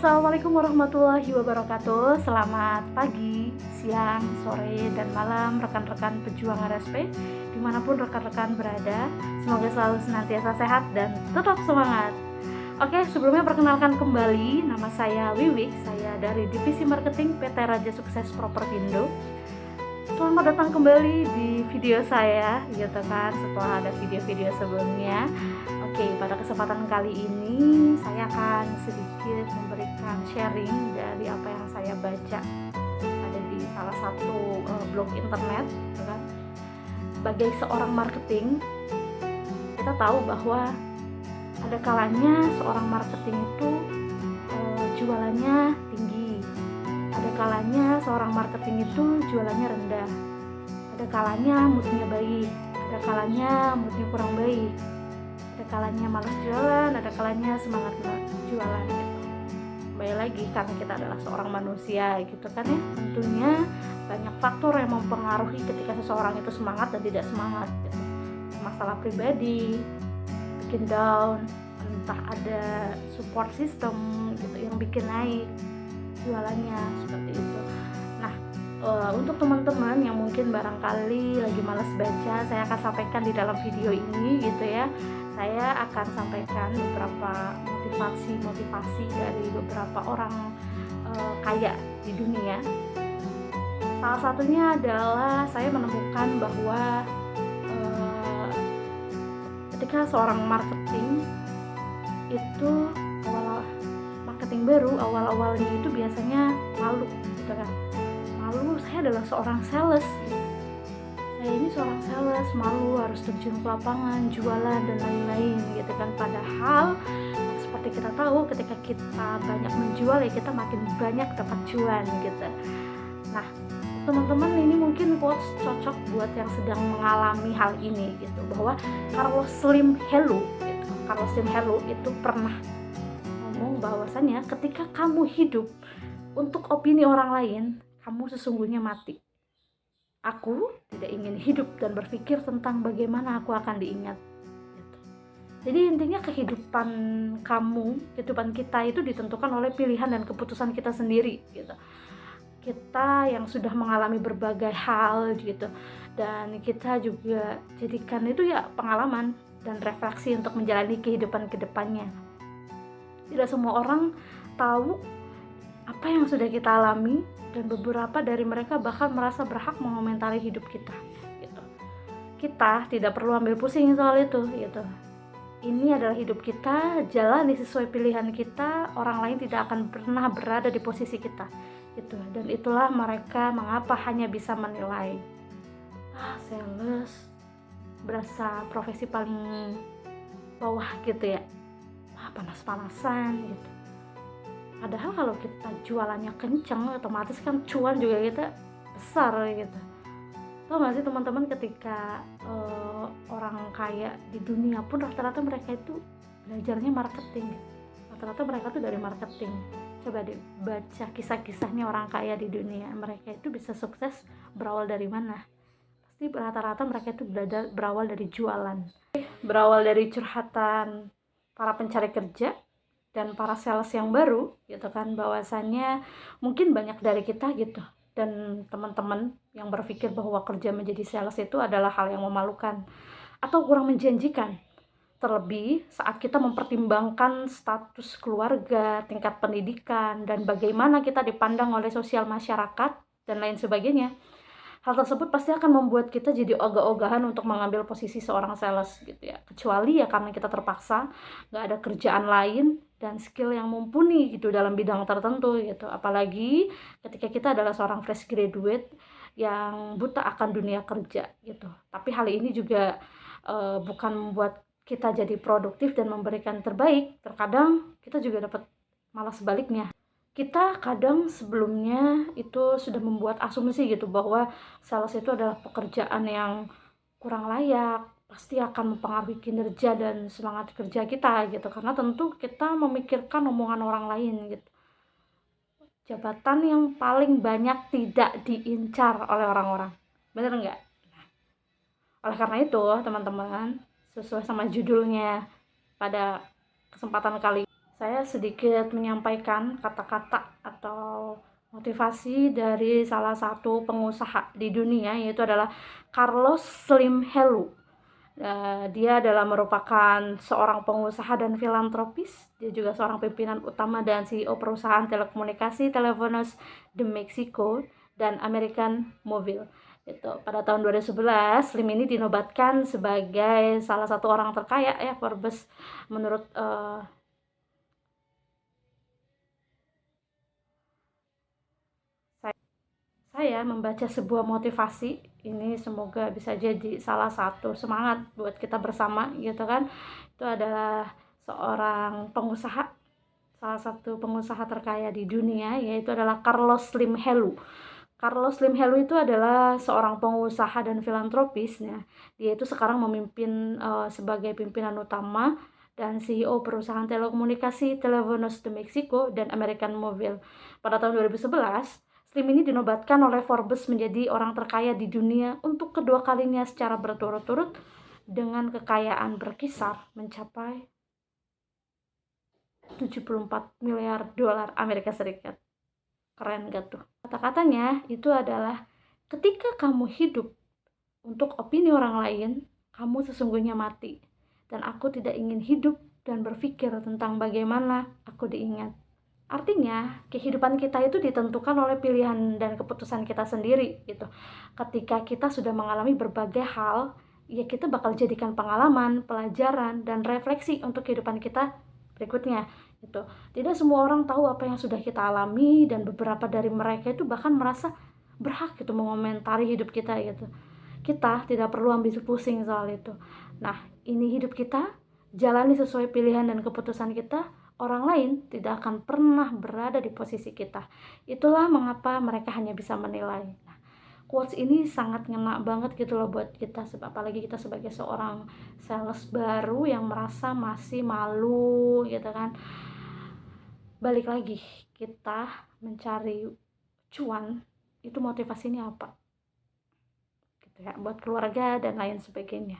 Assalamualaikum warahmatullahi wabarakatuh. Selamat pagi, siang, sore, dan malam rekan-rekan pejuang RSP dimanapun rekan-rekan berada. Semoga selalu senantiasa sehat dan tetap semangat. Oke, sebelumnya perkenalkan kembali, nama saya Wiwik. Saya dari Divisi Marketing PT Raja Sukses Propertindo. Selamat datang kembali di video saya, gitu kan, setelah ada video-video sebelumnya. Oke, pada kesempatan kali ini saya akan sedikit memberikan sharing dari apa yang saya baca ada di salah satu blog internet, gitu kan. Sebagai seorang marketing, kita tahu bahwa ada kalanya seorang marketing itu jualannya tinggi, ada kalanya seorang marketing itu jualannya rendah, ada kalanya moodnya baik, ada kalanya moodnya kurang baik, ada kalanya malas jualan, ada kalanya semangat jualan gitu. Kembali lagi, karena kita adalah seorang manusia gitu kan ya, tentunya banyak faktor yang mempengaruhi ketika seseorang itu semangat dan tidak semangat gitu. Masalah pribadi, bikin down, entah ada support system gitu yang bikin naik jualannya, seperti itu. Nah, untuk teman-teman yang mungkin barangkali lagi malas baca, saya akan sampaikan di dalam video ini gitu ya. Saya akan sampaikan beberapa motivasi dari beberapa orang kaya di dunia. Salah satunya adalah saya menemukan bahwa ketika seorang marketing itu marketing baru awal-awalnya itu biasanya malu gitu kan. Malu, saya adalah seorang sales gitu. Saya ini seorang sales, malu harus terjun ke lapangan, jualan dan lain-lain gitu kan. Padahal seperti kita tahu, ketika kita banyak menjual ya kita makin banyak dapat cuan gitu. Nah, teman-teman, ini mungkin quotes cocok buat yang sedang mengalami hal ini gitu, bahwa Carlos Slim Hellu itu pernah ngomong bahwasanya ketika kamu hidup untuk opini orang lain, kamu sesungguhnya mati. Aku tidak ingin hidup dan berpikir tentang bagaimana aku akan diingat gitu. Jadi intinya kehidupan kita itu ditentukan oleh pilihan dan keputusan kita sendiri gitu. Kita yang sudah mengalami berbagai hal gitu, dan kita juga jadikan itu ya pengalaman dan refleksi untuk menjalani kehidupan kedepannya. Tidak semua orang tahu apa yang sudah kita alami, dan beberapa dari mereka bahkan merasa berhak mengomentari hidup kita gitu. Kita tidak perlu ambil pusing soal itu gitu. Ini adalah hidup kita, jalani sesuai pilihan kita. Orang lain tidak akan pernah berada di posisi kita gitu. Dan itulah mereka mengapa hanya bisa menilai, sales berasa profesi paling bawah gitu ya, panas-panasan gitu. Padahal kalau kita jualannya kenceng, otomatis kan cuan juga kita besar gitu. Tahu nggak sih teman-teman, ketika orang kaya di dunia pun rata-rata mereka itu belajarnya marketing. Rata-rata mereka tuh dari marketing. Coba dibaca kisah-kisahnya orang kaya di dunia. Mereka itu bisa sukses berawal dari mana? Pasti rata-rata mereka itu berawal dari jualan. Berawal dari curhatan para pencari kerja dan para sales yang baru gitu kan, bahwasannya mungkin banyak dari kita gitu dan teman-teman yang berpikir bahwa kerja menjadi sales itu adalah hal yang memalukan atau kurang menjanjikan, terlebih saat kita mempertimbangkan status keluarga, tingkat pendidikan, dan bagaimana kita dipandang oleh sosial masyarakat dan lain sebagainya. Hal tersebut pasti akan membuat kita jadi ogah-ogahan untuk mengambil posisi seorang sales gitu ya. Kecuali ya karena kita terpaksa, nggak ada kerjaan lain dan skill yang mumpuni gitu dalam bidang tertentu gitu. Apalagi ketika kita adalah seorang fresh graduate yang buta akan dunia kerja gitu. Tapi hal ini juga bukan membuat kita jadi produktif dan memberikan terbaik. Terkadang kita juga dapat malah sebaliknya. Kita kadang sebelumnya itu sudah membuat asumsi gitu bahwa sales itu adalah pekerjaan yang kurang layak, pasti akan mempengaruhi kinerja dan semangat kerja kita gitu, karena tentu kita memikirkan omongan orang lain gitu. Jabatan yang paling banyak tidak diincar oleh orang-orang, bener nggak? Oleh karena itu teman-teman, sesuai sama judulnya pada kesempatan kali saya sedikit menyampaikan kata-kata atau motivasi dari salah satu pengusaha di dunia, yaitu adalah Carlos Slim Helu. Dia adalah merupakan seorang pengusaha dan filantropis. Dia juga seorang pimpinan utama dan CEO perusahaan telekomunikasi Telefonos de Mexico dan American Mobile. Itu pada tahun 2011, Slim ini dinobatkan sebagai salah satu orang terkaya ya Forbes menurut saya membaca sebuah motivasi ini, semoga bisa jadi salah satu semangat buat kita bersama gitu kan. Itu adalah seorang pengusaha, salah satu pengusaha terkaya di dunia, yaitu adalah Carlos Slim Helu. Carlos Slim Helu itu adalah seorang pengusaha dan filantropisnya. Dia itu sekarang memimpin sebagai pimpinan utama dan CEO perusahaan telekomunikasi Telefonos de Mexico dan American Mobile. Pada tahun 2011, Slim ini dinobatkan oleh Forbes menjadi orang terkaya di dunia untuk kedua kalinya secara berturut-turut dengan kekayaan berkisar mencapai 74 miliar dolar Amerika Serikat. Keren gak tuh? Kata-katanya itu adalah, ketika kamu hidup untuk opini orang lain, kamu sesungguhnya mati. Dan aku tidak ingin hidup dan berpikir tentang bagaimana aku diingat. Artinya, kehidupan kita itu ditentukan oleh pilihan dan keputusan kita sendiri gitu. Ketika kita sudah mengalami berbagai hal, ya kita bakal jadikan pengalaman, pelajaran, dan refleksi untuk kehidupan kita berikutnya gitu. Tidak semua orang tahu apa yang sudah kita alami, dan beberapa dari mereka itu bahkan merasa berhak gitu mengomentari hidup kita gitu. Kita tidak perlu ambil pusing soal itu. Nah, ini hidup kita, jalani sesuai pilihan dan keputusan kita. Orang lain tidak akan pernah berada di posisi kita. Itulah mengapa mereka hanya bisa menilai. Nah, quotes ini sangat ngena banget gitu loh buat kita, apalagi kita sebagai seorang sales baru yang merasa masih malu gitu kan. Balik lagi, kita mencari cuan itu motivasinya apa gitu ya, buat keluarga dan lain sebagainya.